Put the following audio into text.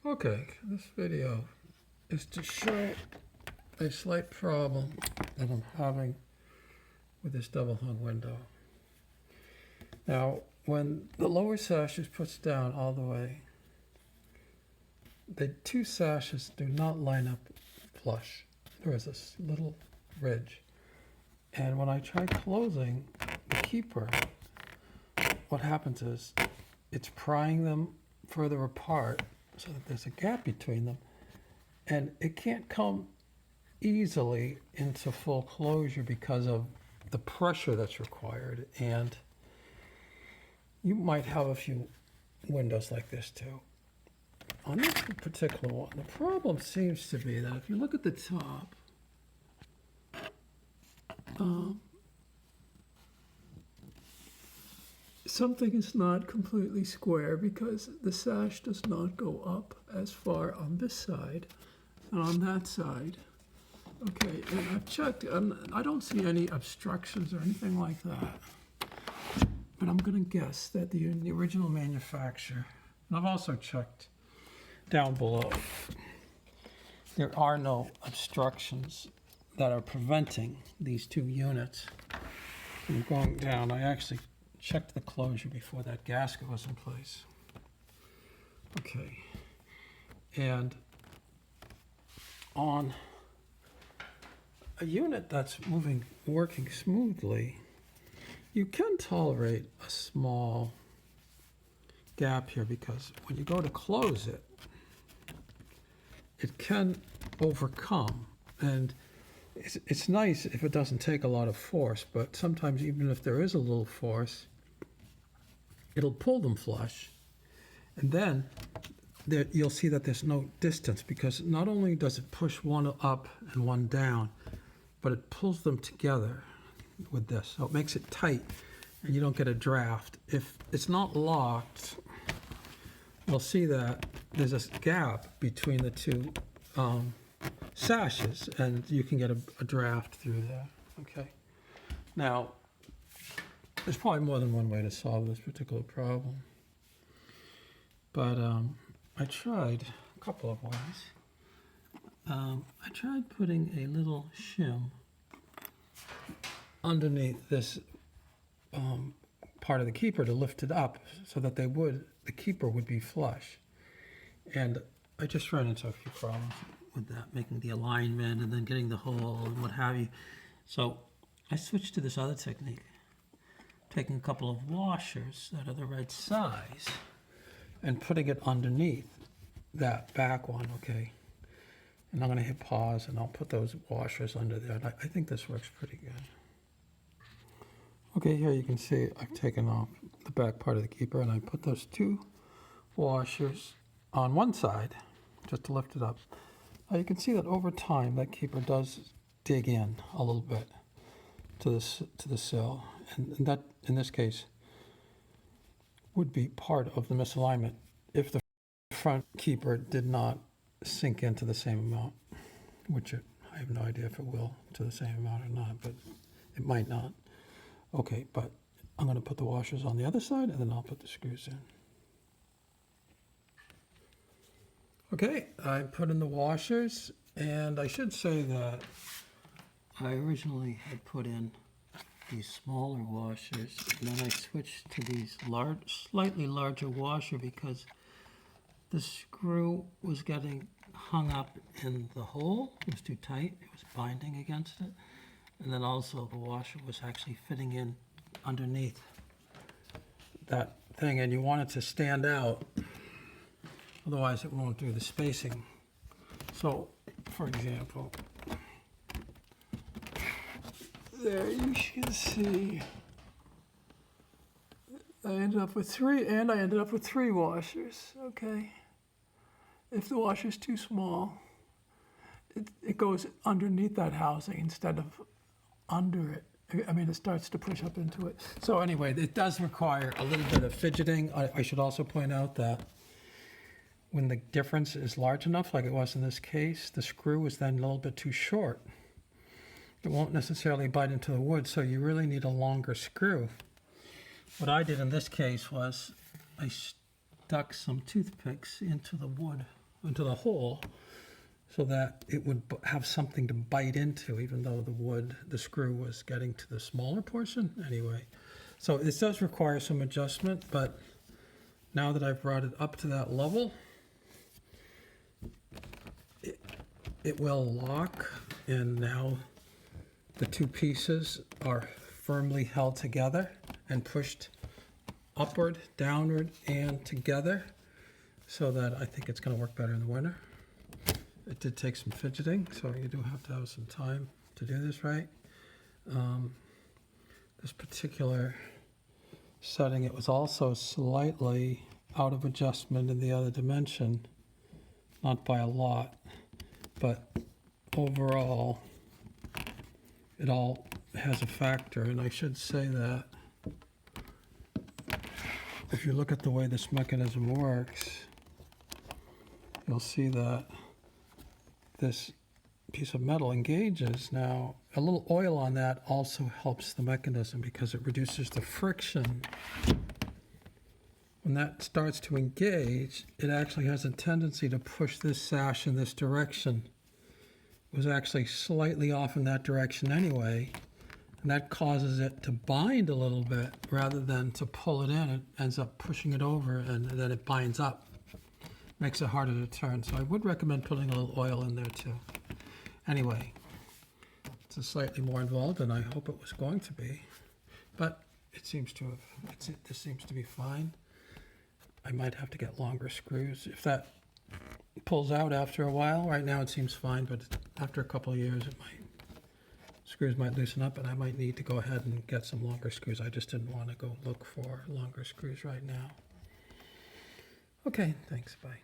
Okay, this video is to show a slight problem that I'm having with this double hung window. Now, when the lower sash is pushed down all the way, the two sashes do not line up flush. There is this little ridge. And when I try closing the keeper, what happens is it's prying them further apart so that there's a gap between them, and it can't come easily into full closure because of the pressure that's required. And you might have a few windows like this too. On this particular one, the problem seems to be that if you look at the top, something is not completely square because the sash does not go up as far on this side and on that side. Okay, and I've checked, and I don't see any obstructions or anything like that. But I'm going to guess that the original manufacturer, and I've also checked down below, there are no obstructions that are preventing these two units from going down. I actually checked the closure before that gasket was in place. Okay, and on a unit that's working smoothly, you can tolerate a small gap here because when you go to close it, it can overcome. And it's nice if it doesn't take a lot of force, but sometimes even if there is a little force, it'll pull them flush. And then you'll see that there's no distance because not only does it push one up and one down, but it pulls them together with this. So it makes it tight and you don't get a draft. If it's not locked, you'll see that there's a gap between the two sashes and you can get a draft through there. Okay. Now, there's probably more than one way to solve this particular problem. But I tried a couple of ways. I tried putting a little shim underneath this part of the keeper to lift it up so that the keeper would be flush. And I just ran into a few problems with that, making the alignment and then getting the hole and what have you. So I switched to this other technique, taking a couple of washers that are the right size and putting it underneath that back one, okay? And I'm going to hit pause and I'll put those washers under there. And I think this works pretty good. Okay, here you can see I've taken off the back part of the keeper and I put those two washers on one side just to lift it up. Now you can see that over time that keeper does dig in a little bit to the sill, and that in this case would be part of the misalignment if the front keeper did not sink into the same amount, which I have no idea if it will to the same amount or not, but it might not. Okay, but I'm going to put the washers on the other side and then I'll put the screws in. Okay, I put in the washers, and I should say that I originally had put in these smaller washers, and then I switched to these slightly larger washer because the screw was getting hung up in the hole. It was too tight. It was binding against it. And then also the washer was actually fitting in underneath that thing, and you want it to stand out. Otherwise it won't do the spacing. So, for example, there you can see I ended up with three washers, okay? If the washer's too small, it goes underneath that housing instead of under it. I mean, it starts to push up into it. So anyway, it does require a little bit of fidgeting. I should also point out that when the difference is large enough, like it was in this case, the screw is then a little bit too short. It won't necessarily bite into the wood, so you really need a longer screw. What I did in this case was I stuck some toothpicks into the wood into the hole so that it would have something to bite into, even though the screw was getting to the smaller portion anyway. So this does require some adjustment, but now that I've brought it up to that level, it will lock, and now the two pieces are firmly held together and pushed upward, downward, and together, so that I think it's going to work better in the winter. It did take some fidgeting, so you do have to have some time to do this right. This particular setting, it was also slightly out of adjustment in the other dimension, not by a lot, but overall it all has a factor. And I should say that if you look at the way this mechanism works, you'll see that this piece of metal engages. Now, a little oil on that also helps the mechanism because it reduces the friction. When that starts to engage, it actually has a tendency to push this sash in this direction. It was actually slightly off in that direction anyway, and that causes it to bind a little bit rather than to pull it in. It ends up pushing it over, and then it binds up. Makes it harder to turn, so I would recommend putting a little oil in there too. Anyway, it's a slightly more involved than I hope it was going to be, but it seems to have, this seems to be fine. I might have to get longer screws if that pulls out after a while. Right now it seems fine, but after a couple of years screws might loosen up, and I might need to go ahead and get some longer screws. I just didn't want to go look for longer screws right now. Okay, thanks, bye.